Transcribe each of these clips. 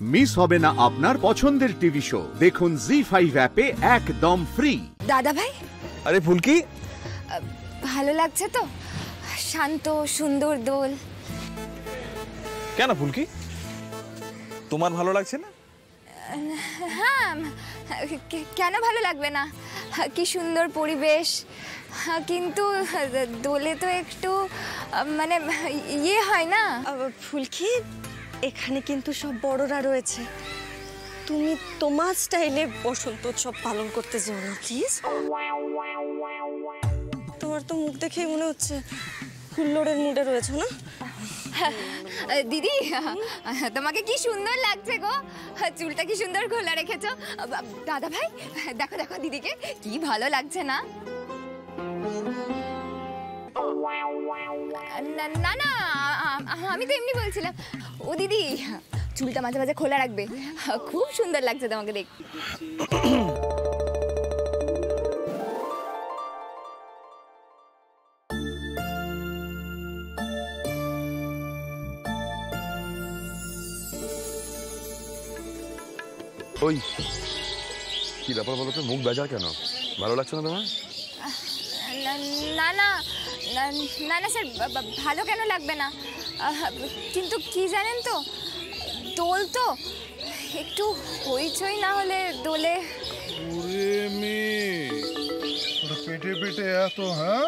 Miss হবে না আপনার পছন্দের টিভি শো। দেখুন জি5 অ্যাপে একদম ফ্রি। দাদা ভাই, আরে ফুলকি, ভালো লাগছে তো? শান্ত সুন্দর দোল। কেন ফুলকি, তোমার ভালো লাগছে না? হ্যাঁ, কেন ভালো লাগবে না? কি সুন্দর পরিবেশ, কিন্তু দোলে তো একটু মানে ইয়ে হয় না। ফুলকি, এখানে কিন্তু সব বড়রা রয়েছে, তুমি তোমার স্টাইলে বসন্ত উৎসব পালন করতে যাও না প্লিজ। তোমার তো মুখ দেখেই মনে হচ্ছে হুল্লোড়ের মুডে রয়েছে না? দিদি, তোমাকে কি সুন্দর লাগছে গো, চুলটা কি সুন্দর খোলা রেখেছো। দাদা ভাই, দেখো দেখো দিদিকে কি ভালো লাগছে না? না না, আমি তো এমনি বলছিলাম। ও দিদি, চুলটা মাঝে মাঝে খোলা রাখবে, খুব সুন্দর লাগছে তোমাকে দেখতে। ওই কি ব্যাপার বলো তো, মুখ বেজার কেন? ভালো লাগছে না তোমার? না না না না স্যার, ভালো কেন লাগবে না, কিন্তু কি জানেন তো, দোল তো একটু হইচই না হলে দোলে। পেটে পেটে এত, হ্যাঁ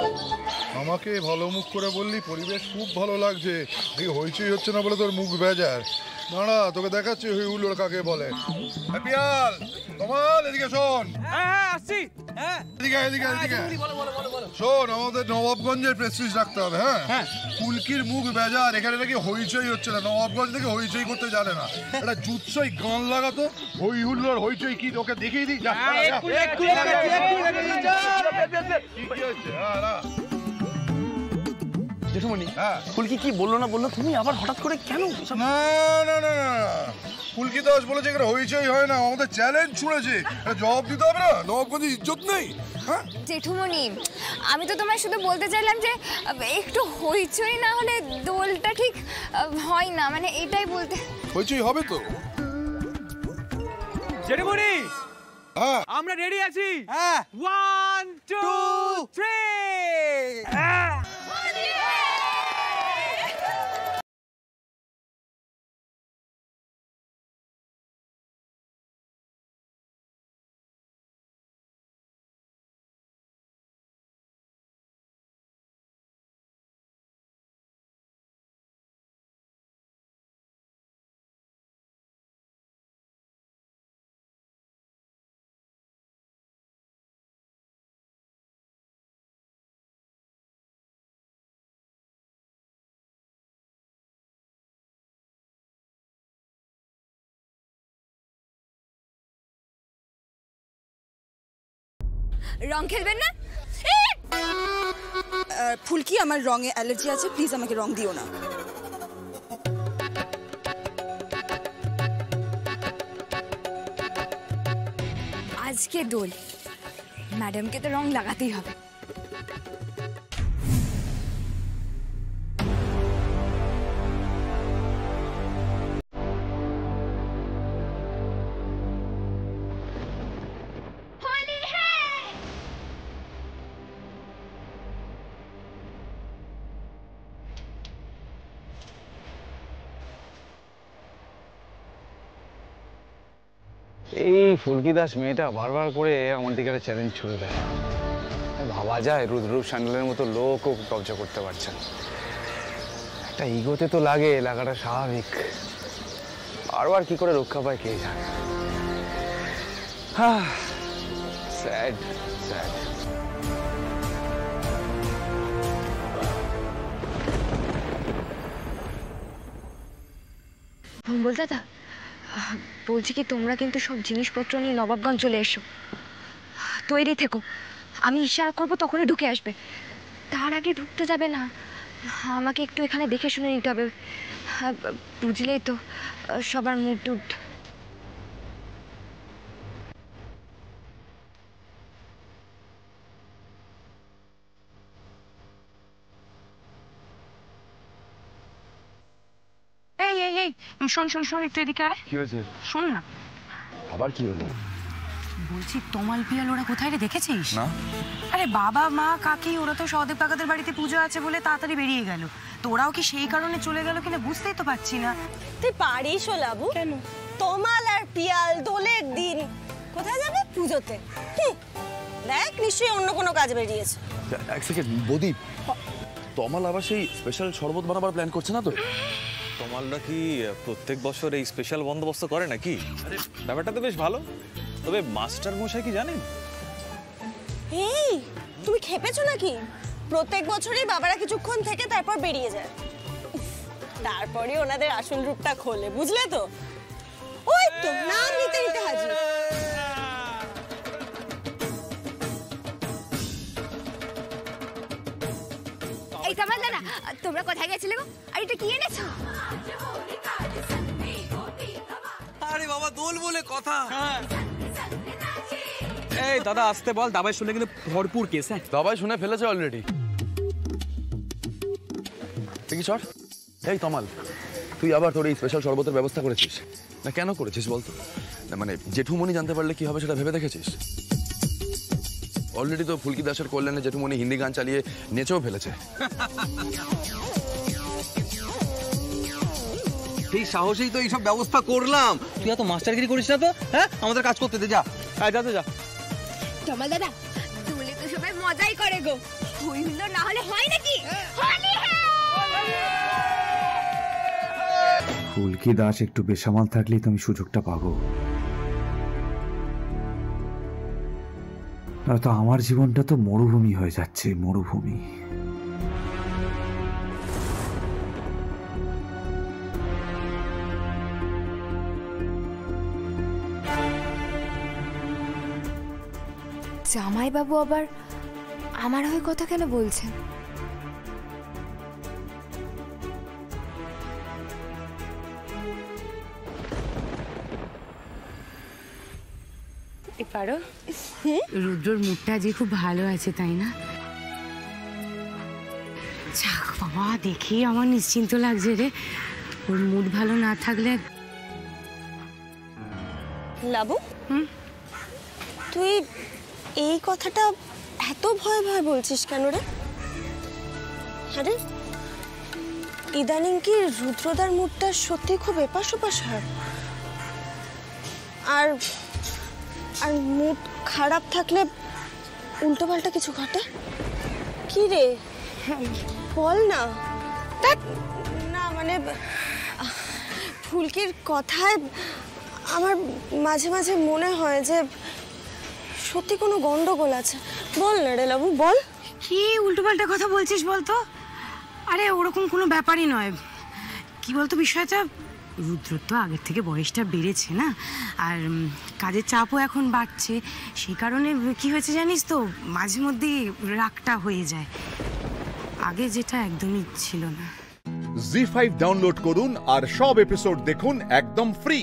আমাকে ভালো মুখ করে বললি পরিবেশ খুব ভালো লাগছে, হইচই হচ্ছে না বলে তোর মুখ বেজার। দাঁড়া, তোকে দেখাচ্ছি হই হুল্লোড় কাকে বলে। হ্যাপিয়াল কমাল, এদিকে শোন। আসছি। এদিকে এদিকে এদিকে শোন, আমাদের নবাবগঞ্জের প্রেস্টিজ রাখতে হবে। হ্যাঁ, ফুলকির মুখ বেজার, এখানে নাকি হইচই হচ্ছে না, নবাবগঞ্জ থেকে হইচই করতে জানে না। একটা জুৎসই গান লাগাতো, হই হুল্লোড় হইচই কি, ওকে দেখিয়ে দিই। জেঠুমণি, ফুলকি কি বললো না বললো, তুমি আবার হঠাৎ করে কেন? না না না না, ফুলকি দাস বলেছে এখানে হইচই হয় না, আমাদের চ্যালেঞ্জ ছুড়েছে, জবাব দিতে হবে না, নবাবগঞ্জে ইজ্জত নেই। জেঠুমণি, আমি তো তোমায় শুধু বলতে চাইলাম যে একটু হইচই না হলে দোলটা ঠিক হয় না, মানে এটাই বলতে। হইচই হবে তো। জেঠুমণি, হ্যাঁ আমরা রেডি আছি। 1 2 3। রং খেলবেন না? ফুলকি, আমার রঙে অ্যালার্জি আছে, প্লিজ আমাকে রং দিও না। আজকে দোল, ম্যাডামকে তো রং লাগাতেই হবে। এই ফুলকি দাস মেয়েটা বারবার করে আমার দিকে একটা চ্যালেঞ্জ ছুড়ে দেয়। ভাবা যায় রুদ্ররূপ স্যান্ডেলের মতো লোক ওকে কবজা করতে পারছে না। একটা ইগোতে তো লাগাটা স্বাভাবিক, বারবার কি করে রক্ষা পায় কে জানে। Sad sad. ভম্বল দাদা, বলছি কি, তোমরা কিন্তু সব জিনিসপত্র নিয়ে নবাবগঞ্জ চলে এসো, তৈরি থেকো। আমি ইশারা করবো তখনই ঢুকে আসবে, তার আগে ঢুকতে যাবে না। আমাকে একটু এখানে দেখে শুনে নিতে হবে, বুঝলেই তো, সবার মুড টুড। এই এই এই শোন শোন শোন, একটু এদিকে আয়। কি হয়েছে? শোন না, আবার কি হলো? বলছি তমাল পিয়াল ওরা কোথায় রে, দেখেছিস? না। আরে বাবা মা কাকি ওরা তো সহদেব কাকাদের বাড়িতে পুজো আছে বলে তাড়াতাড়ি বেরিয়ে গেল। তো ওরাও কি সেই কারণে চলে গেল কিনা বুঝতেই তো পারছি না। তুই পারিস ও লাবু? কেন? তমাল আর পিয়াল দোলের দিন কোথায় যাবে? পুজোতে। দেখ নিশ্চয়ই অন্য কোনো কাজ বেরিয়েছে। এক সেকেন্ড বৌদি, তমাল আবার সেই স্পেশাল শরবত বানাবার প্ল্যান করছে না তো? তমালরা কি প্রত্যেক বছর এই স্পেশাল বন্দোবস্ত করে নাকি? ব্যাপারটা তো বেশ ভালো। তবে মাস্টার মশাই কি জানেন? এই তুমি খেপেছো নাকি? প্রত্যেক বছরই বাবারা কিছুক্ষণ থেকে তারপর বেরিয়ে যায়, তারপরে ওনাদের আসল রূপটা খোলে, বুঝলে তো? ওই তো নাম নিতে নিতে হাজির। এই তমাল দাদা, তোমরা কোথায় গেছিলে গো? আর এটা কি এনেছো? আরে বাবা, দোল বলে কথা। এই দাদা আসতে বল, দাবাই শুনে কিন্তু ভরপুর কেস। হ্যাঁ সবাই শুনে ফেলেছে অলরেডি। দেখি সর। এই তমাল, তুই আবার তোর এই স্পেশাল শরবতের ব্যবস্থা করেছিস না? কেন করেছিস বলতো? না মানে জেঠুমণি জানতে পারলে কি হবে সেটা ভেবে দেখেছিস? অলরেডি তো ফুলকি দাসের কল্যাণে জেঠুমণি হিন্দি গান চালিয়ে নেচেও ফেলেছে। এই সাহসেই তো এইসব ব্যবস্থা করলাম। তুই এত মাস্টারগিরি করিস না তো। হ্যাঁ, আমাদের কাজ করতে দে, যা। যা যা। তমাল দাদা, দোলে তো সবাই মজাই করে গো, হই হুল্লোড় না হলে হয় নাকি? হোলি ফুলকি দাস একটু বেসামাল থাকলেই তো আমি সুযোগটা পাবো। তো আমার জীবনটা তো মরুভূমি হয়ে যাচ্ছে, মরুভূমি। জামাইবাবু আবার আমার হয়ে কথা কেন বলছেন? পারো রুদ্রর মুখটা যে খুব ভালো আছে, তাই না? যাক বাবা, দেখি আমার নিশ্চিন্ত লাগছে রে। ওর মুড ভালো না থাকলে। লাবু, তুই এই কথাটা এত ভয় ভয় বলছিস কেন রে? আরে ইদানিং কি রুদ্রদার মুডটা সত্যি খুব এপাশ ওপাশ হয়? আর আর মুড খারাপ থাকলে উল্টোপাল্টা কিছু ঘটে? কি রে বল না। না মানে ফুলকির কথায় আমার মাঝে মাঝে মনে হয় যে সত্যি কোনো গন্ডগোল আছে। বল না রে লাবু, বল। কি উল্টোপাল্টা কথা বলছিস বলতো? আরে ওরকম কোনো ব্যাপারই নয়। কি বলতো বিষয়টা, রুদ্র তো আগের থেকে বয়সটা বেড়েছে না, আর কাজের চাপও এখন বাড়ছে। সেই কারণে কি হয়েছে জানিস তো, মাঝে মধ্যেই রাগটা হয়ে যায়, আগে যেটা একদমই ছিল না। জি5 ডাউনলোড করুন আর সব এপিসোড দেখুন একদম ফ্রি।